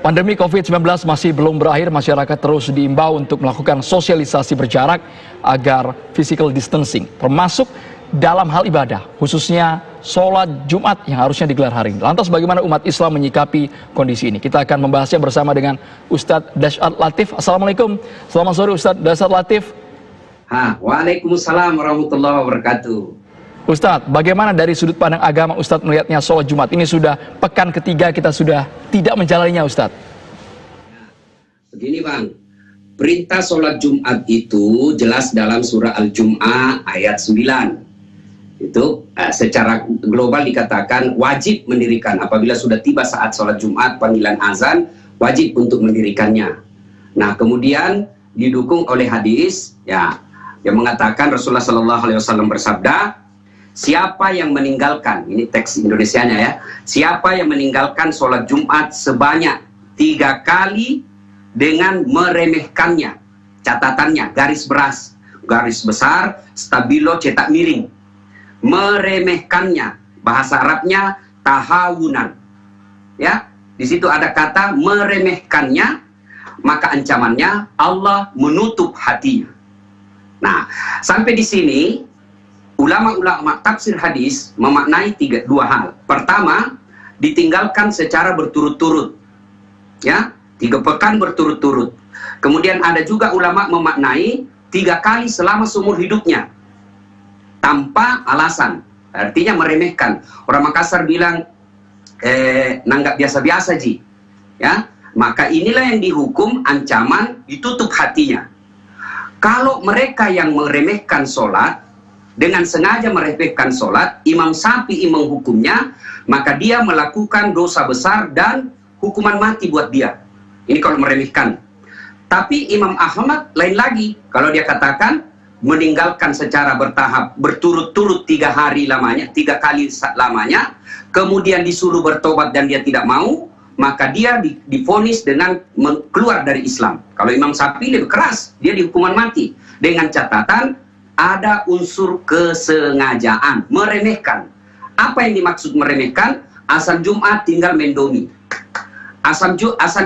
Pandemi COVID-19 masih belum berakhir, masyarakat terus diimbau untuk melakukan sosialisasi berjarak agar physical distancing, termasuk dalam hal ibadah, khususnya sholat Jumat yang harusnya digelar hari ini. Lantas bagaimana umat Islam menyikapi kondisi ini? Kita akan membahasnya bersama dengan Ustadz Dasyat Latif. Assalamualaikum, selamat sore Ustadz Dasyat Latif. Waalaikumsalam warahmatullahi wabarakatuh. Ustadz, bagaimana dari sudut pandang agama Ustadz melihatnya sholat Jumat? Ini sudah pekan ketiga kita sudah tidak menjalaninya Ustadz. Begini Bang, perintah sholat Jumat itu jelas dalam surah Al-Jum'ah ayat 9. Itu secara global dikatakan wajib mendirikan. Apabila sudah tiba saat sholat Jumat, panggilan azan, wajib untuk mendirikannya. Nah kemudian didukung oleh hadis yang mengatakan Rasulullah SAW bersabda, siapa yang meninggalkan, ini teks Indonesianya ya, siapa yang meninggalkan sholat Jumat sebanyak 3 kali dengan meremehkannya, catatannya garis besar, stabilo cetak miring, meremehkannya, bahasa Arabnya tahawunan, ya, di situ ada kata meremehkannya, maka ancamannya Allah menutup hatinya. Nah, sampai di sini ulama-ulama tafsir hadis memaknai dua hal. Pertama, ditinggalkan secara berturut-turut, ya, 3 pekan berturut-turut. Kemudian ada juga ulama memaknai 3 kali selama seumur hidupnya, tanpa alasan. Artinya meremehkan. Orang Makassar bilang, nanggap biasa-biasa ji, ya. Maka inilah yang dihukum ancaman ditutup hatinya. Kalau mereka yang meremehkan sholat, dengan sengaja meremehkan sholat, Imam Syafi'i menghukumnya, maka dia melakukan dosa besar dan hukuman mati buat dia. Ini kalau meremehkan. Tapi Imam Ahmad lain lagi. Kalau dia katakan meninggalkan secara bertahap, berturut-turut 3 hari lamanya, 3 kali lamanya, kemudian disuruh bertobat dan dia tidak mau, maka dia divonis dengan keluar dari Islam. Kalau Imam Syafi'i lebih keras, dia dihukuman mati. Dengan catatan ada unsur kesengajaan, meremehkan. Apa yang dimaksud meremehkan? Azan Jumat tinggal main domi. Azan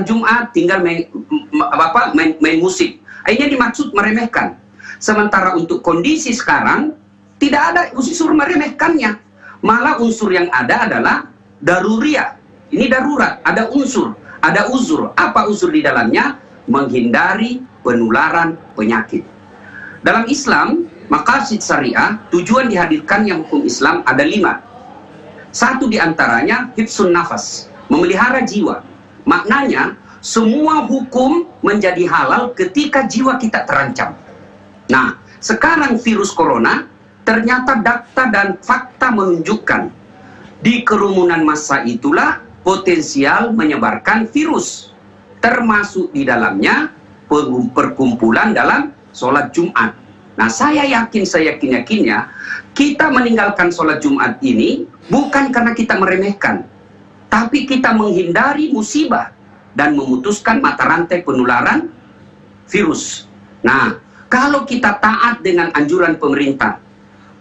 Jumat tinggal main musik. Ini dimaksud meremehkan. Sementara untuk kondisi sekarang, tidak ada unsur meremehkannya. Malah unsur yang ada adalah daruriyah. Ini darurat, ada unsur, ada uzur. Apa uzur di dalamnya? Menghindari penularan penyakit. Dalam Islam, maqasid syariah, tujuan dihadirkannya hukum Islam ada 5. Satu diantaranya hifsun nafas, memelihara jiwa. Maknanya, semua hukum menjadi halal ketika jiwa kita terancam. Nah, sekarang virus corona, ternyata data dan fakta menunjukkan di kerumunan massa itulah potensial menyebarkan virus, termasuk di dalamnya perkumpulan dalam sholat Jumat. Nah, saya yakin-yakinnya kita meninggalkan sholat Jumat ini bukan karena kita meremehkan, tapi kita menghindari musibah dan memutuskan mata rantai penularan virus. Nah, kalau kita taat dengan anjuran pemerintah,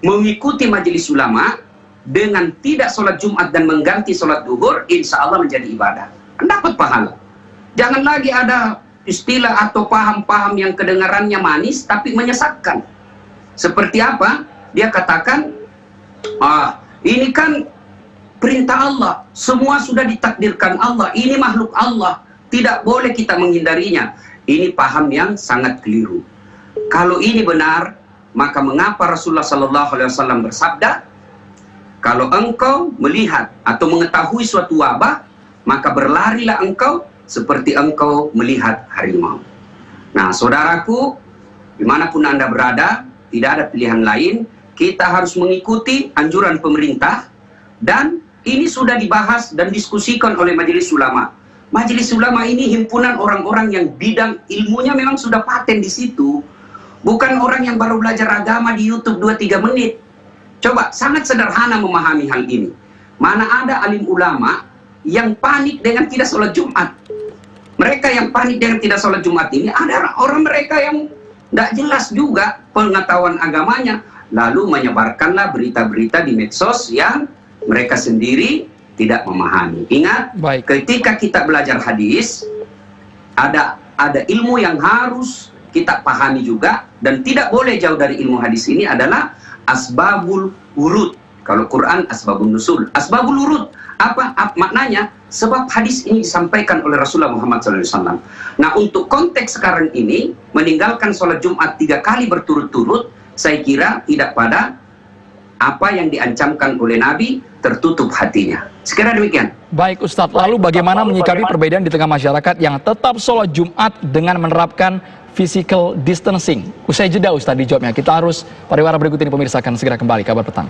mengikuti majelis ulama, dengan tidak sholat Jumat dan mengganti sholat duhur, insya Allah menjadi ibadah, dapat pahala. Jangan lagi ada istilah atau paham-paham yang kedengarannya manis tapi menyesatkan. Seperti apa? Dia katakan, ini kan perintah Allah, semua sudah ditakdirkan Allah, ini makhluk Allah, tidak boleh kita menghindarinya. Ini paham yang sangat keliru. Kalau ini benar, maka mengapa Rasulullah SAW bersabda, kalau engkau melihat atau mengetahui suatu wabah, maka berlarilah engkau seperti engkau melihat harimau. Nah, saudaraku, dimanapun Anda berada, tidak ada pilihan lain. Kita harus mengikuti anjuran pemerintah, dan ini sudah dibahas dan diskusikan oleh majelis ulama. Majelis ulama ini himpunan orang-orang yang bidang ilmunya memang sudah paten di situ. Bukan orang yang baru belajar agama di YouTube 2-3 menit. Coba, sangat sederhana memahami hal ini. Mana ada alim ulama yang panik dengan tidak sholat Jumat. Mereka yang panik dengan tidak sholat Jumat ini ada orang mereka yang tidak jelas juga pengetahuan agamanya. Lalu menyebarkanlah berita-berita di medsos yang mereka sendiri tidak memahami. Ingat, Baik. ketika kita belajar hadis, ada ilmu yang harus kita pahami juga, dan tidak boleh jauh dari ilmu hadis ini adalah asbabul wurud. Kalau Quran asbabun nusul, asbabul wurud apa maknanya? Sebab hadis ini disampaikan oleh Rasulullah Muhammad SAW. Nah, untuk konteks sekarang ini, meninggalkan sholat Jumat 3 kali berturut-turut, saya kira tidak pada apa yang diancamkan oleh Nabi, tertutup hatinya. Sekira demikian. Baik Ustadz, lalu bagaimana menyikapi perbedaan di tengah masyarakat yang tetap sholat Jumat dengan menerapkan physical distancing? Usai jeda Ustadz dijawabnya. Kita harus pariwara berikut ini, pemirsa akan segera kembali. Kabar petang.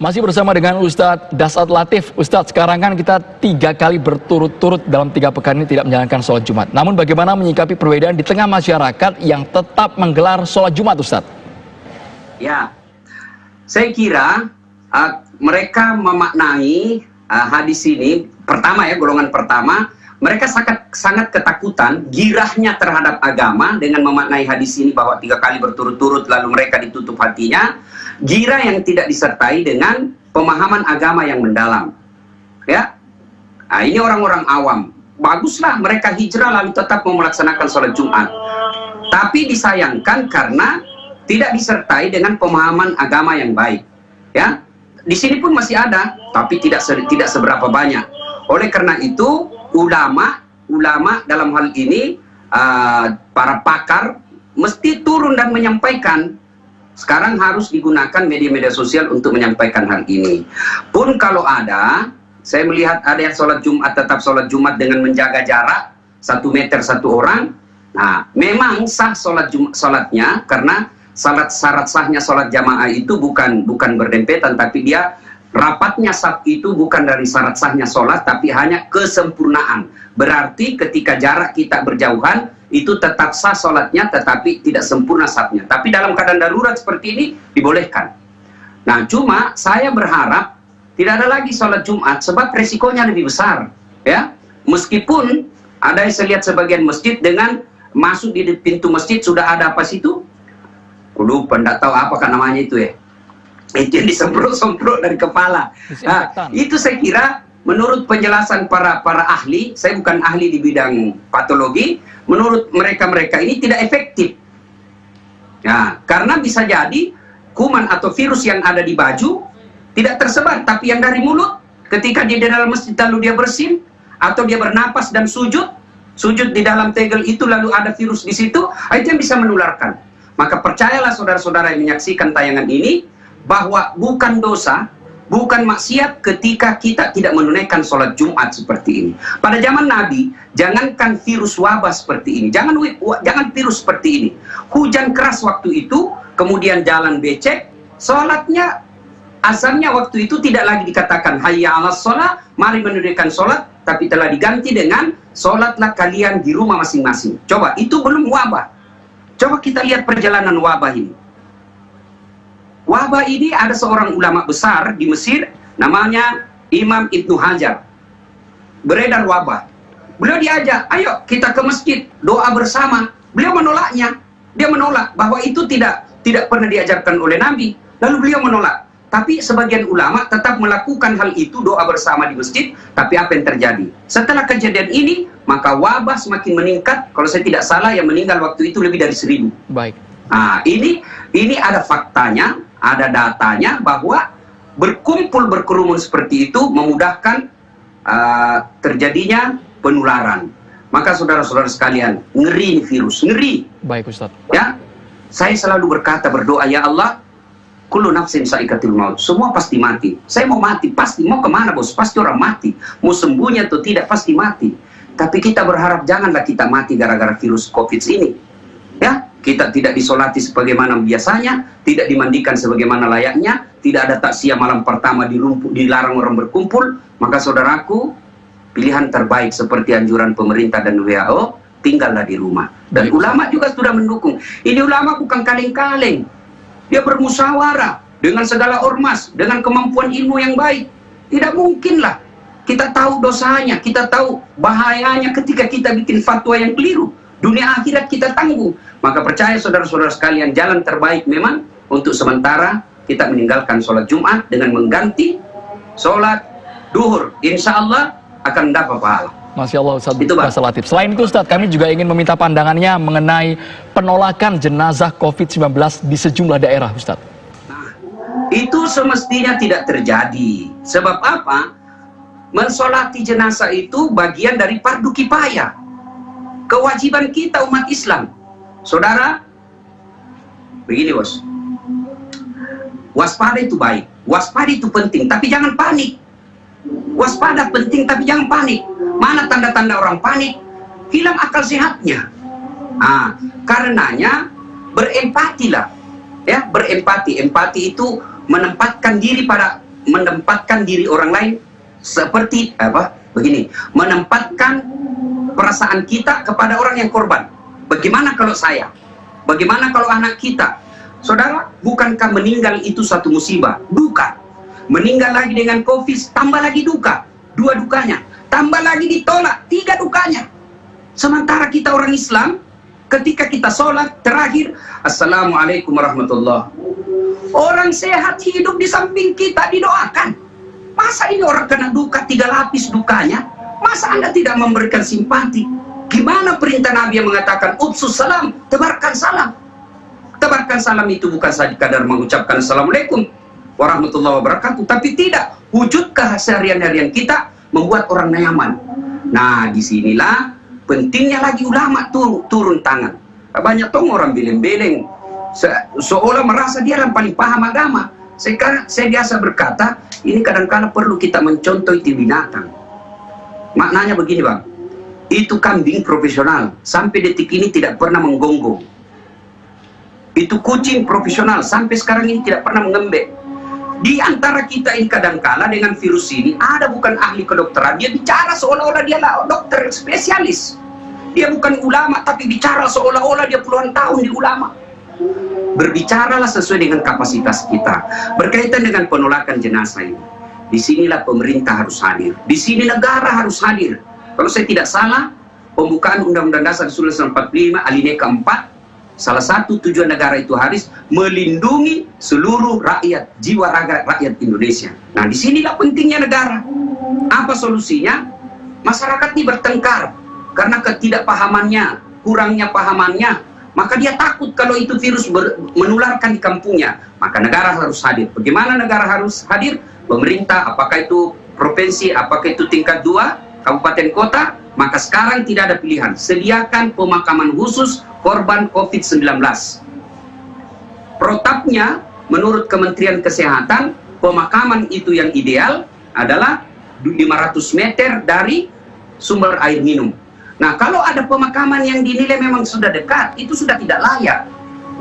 Masih bersama dengan Ustadz Dasat Latif. Ustadz, sekarang kan kita 3 kali berturut-turut dalam 3 pekan ini tidak menjalankan sholat Jumat. Namun bagaimana menyikapi perbedaan di tengah masyarakat yang tetap menggelar sholat Jumat, Ustadz? Ya, saya kira mereka memaknai hadis ini, pertama ya, golongan pertama, mereka sangat ketakutan, girahnya terhadap agama dengan memaknai hadis ini bahwa 3 kali berturut-turut lalu mereka ditutup hatinya. Gira yang tidak disertai dengan pemahaman agama yang mendalam. Ya, nah, ini orang-orang awam. Baguslah mereka hijrah lalu tetap mau melaksanakan sholat Jumat. Tapi disayangkan karena tidak disertai dengan pemahaman agama yang baik. Ya, di sini pun masih ada, tapi tidak seberapa banyak. Oleh karena itu, ulama dalam hal ini, para pakar mesti turun dan menyampaikan. Sekarang harus digunakan media-media sosial untuk menyampaikan hal ini. Pun kalau ada, saya melihat ada yang sholat Jumat tetap sholat Jumat dengan menjaga jarak 1 meter 1 orang. Nah, memang sah sholatnya karena syarat sahnya sholat jamaah itu bukan berdempetan, tapi dia rapatnya saf itu bukan dari syarat sahnya sholat, tapi hanya kesempurnaan. Berarti ketika jarak kita berjauhan, itu tetap sah sholatnya, tetapi tidak sempurna safnya. Tapi dalam keadaan darurat seperti ini, dibolehkan. Nah, cuma saya berharap tidak ada lagi sholat Jumat, sebab resikonya lebih besar. Ya, meskipun ada yang saya lihat sebagian masjid dengan masuk di pintu masjid sudah ada apa situ? Lupa, tidak tahu apakah namanya itu ya. Itu yang disemprot-semprot dari kepala. Nah, itu saya kira menurut penjelasan para ahli, saya bukan ahli di bidang patologi, menurut mereka ini tidak efektif. Nah, karena bisa jadi kuman atau virus yang ada di baju tidak tersebar, tapi yang dari mulut, ketika dia di dalam masjid lalu dia bersin, atau dia bernapas dan sujud di dalam tegel itu lalu ada virus di situ, itu yang bisa menularkan. Maka percayalah saudara-saudara yang menyaksikan tayangan ini, bahwa bukan dosa, bukan maksiat ketika kita tidak menunaikan sholat Jumat seperti ini. Pada zaman Nabi, jangankan virus wabah seperti ini, jangan virus seperti ini. Hujan keras waktu itu, kemudian jalan becek, sholatnya, azannya waktu itu tidak lagi dikatakan hayya 'alas sholat, mari menunaikan sholat, tapi telah diganti dengan sholatlah kalian di rumah masing-masing. Coba, itu belum wabah. Coba kita lihat perjalanan wabah ini. Wabah ini ada seorang ulama besar di Mesir, namanya Imam Ibnu Hajar. Beredar wabah. Beliau diajak, ayo kita ke masjid, doa bersama. Beliau menolaknya. Dia menolak bahwa itu tidak pernah diajarkan oleh Nabi. Lalu beliau menolak. Tapi sebagian ulama tetap melakukan hal itu, doa bersama di masjid. Tapi apa yang terjadi? Setelah kejadian ini, maka wabah semakin meningkat. Kalau saya tidak salah, yang meninggal waktu itu lebih dari 1000. Baik. Nah, ini ada faktanya, ada datanya bahwa berkerumun seperti itu memudahkan terjadinya penularan. Maka saudara-saudara sekalian, ngeri ini virus, ngeri. Baik Ustadz. Ya, saya selalu berdoa, ya Allah, kullu nafsin sa'iqatul maut. Semua pasti mati. Saya mau mati, pasti. Mau kemana bos? Pasti orang mati. Mau sembunyi atau tidak, pasti mati. Tapi kita berharap janganlah kita mati gara-gara virus COVID ini. Ya, kita tidak disolati sebagaimana biasanya, tidak dimandikan sebagaimana layaknya, tidak ada takziah malam pertama dilarang orang berkumpul. Maka saudaraku, pilihan terbaik seperti anjuran pemerintah dan WHO, tinggallah di rumah. Dan ulama juga sudah mendukung. Ini ulama bukan kaleng-kaleng. Dia bermusyawarah dengan segala ormas, dengan kemampuan ilmu yang baik. Tidak mungkinlah kita tahu dosanya, kita tahu bahayanya ketika kita bikin fatwa yang keliru. Dunia akhirat kita tanggung. Maka percaya saudara-saudara sekalian, jalan terbaik memang untuk sementara kita meninggalkan sholat Jumat dengan mengganti sholat duhur, insya Allah akan dapat pahala. Masya Allah Ustaz Itu, Bang. Dasar Latif. Selain itu Ustaz, kami juga ingin meminta pandangannya mengenai penolakan jenazah COVID-19 di sejumlah daerah Ustaz. Nah, itu semestinya tidak terjadi. Sebab apa? Mensolati jenazah itu bagian dari fardu kifayah. Kewajiban kita umat Islam. Saudara, begini bos. Waspada itu baik. Waspada itu penting, tapi jangan panik. Waspada penting, tapi jangan panik. Mana tanda-tanda orang panik? Hilang akal sehatnya. Karenanya berempatilah. Ya, berempati. Empati itu menempatkan diri orang lain seperti apa? Begini, menempatkan perasaan kita kepada orang yang korban. Bagaimana kalau saya? Bagaimana kalau anak kita? Saudara, bukankah meninggal itu satu musibah? Duka. Meninggal lagi dengan COVID, tambah lagi duka. Dua dukanya. Tambah lagi ditolak, tiga dukanya. Sementara kita orang Islam, ketika kita sholat terakhir, Assalamualaikum warahmatullahi. Orang sehat hidup di samping kita didoakan. Masa ini orang kena duka 3 lapis dukanya? Masa Anda tidak memberikan simpati? Gimana perintah Nabi yang mengatakan Ubsus salam, tebarkan salam. Tebarkan salam itu bukan saja kadar mengucapkan Assalamualaikum warahmatullahi wabarakatuh, tapi tidak, wujud keseharian-harian kita membuat orang nyaman. Nah, disinilah pentingnya lagi ulama turun tangan. Banyak orang beleng-beleng seolah merasa dia yang paling paham agama. Saya biasa berkata, ini kadang-kadang perlu kita mencontoh itu binatang. Maknanya begini Bang, itu kambing profesional sampai detik ini tidak pernah menggonggong. Itu kucing profesional sampai sekarang ini tidak pernah mengembek. Di antara kita ini kadang-kala dengan virus ini ada bukan ahli kedokteran, dia bicara seolah-olah dia lah dokter spesialis. Dia bukan ulama tapi bicara seolah-olah dia puluhan tahun di ulama. Berbicaralah sesuai dengan kapasitas kita. Berkaitan dengan penolakan jenazah ini, disinilah pemerintah harus hadir, di sini negara harus hadir. Kalau saya tidak salah, pembukaan Undang-Undang Dasar 1945 alinea keempat, salah satu tujuan negara itu harus melindungi seluruh rakyat, jiwa raga rakyat Indonesia. Nah, disinilah pentingnya negara. Apa solusinya? Masyarakat ini bertengkar karena ketidakpahamannya, kurangnya pahamannya. Maka dia takut kalau itu virus menularkan di kampungnya. Maka negara harus hadir. Bagaimana negara harus hadir? Pemerintah, apakah itu provinsi, apakah itu tingkat 2, kabupaten kota, maka sekarang tidak ada pilihan. Sediakan pemakaman khusus korban COVID-19. Protapnya, menurut Kementerian Kesehatan, pemakaman itu yang ideal adalah 500 meter dari sumber air minum. Nah, kalau ada pemakaman yang dinilai memang sudah dekat, itu sudah tidak layak.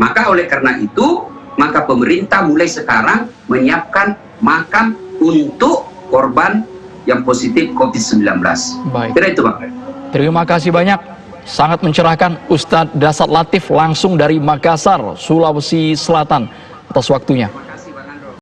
Maka oleh karena itu, maka pemerintah mulai sekarang menyiapkan makam untuk korban yang positif COVID-19. Baik. Kira itu, Bang. Terima kasih banyak. Sangat mencerahkan Ustadz Dasar Latif langsung dari Makassar, Sulawesi Selatan atas waktunya.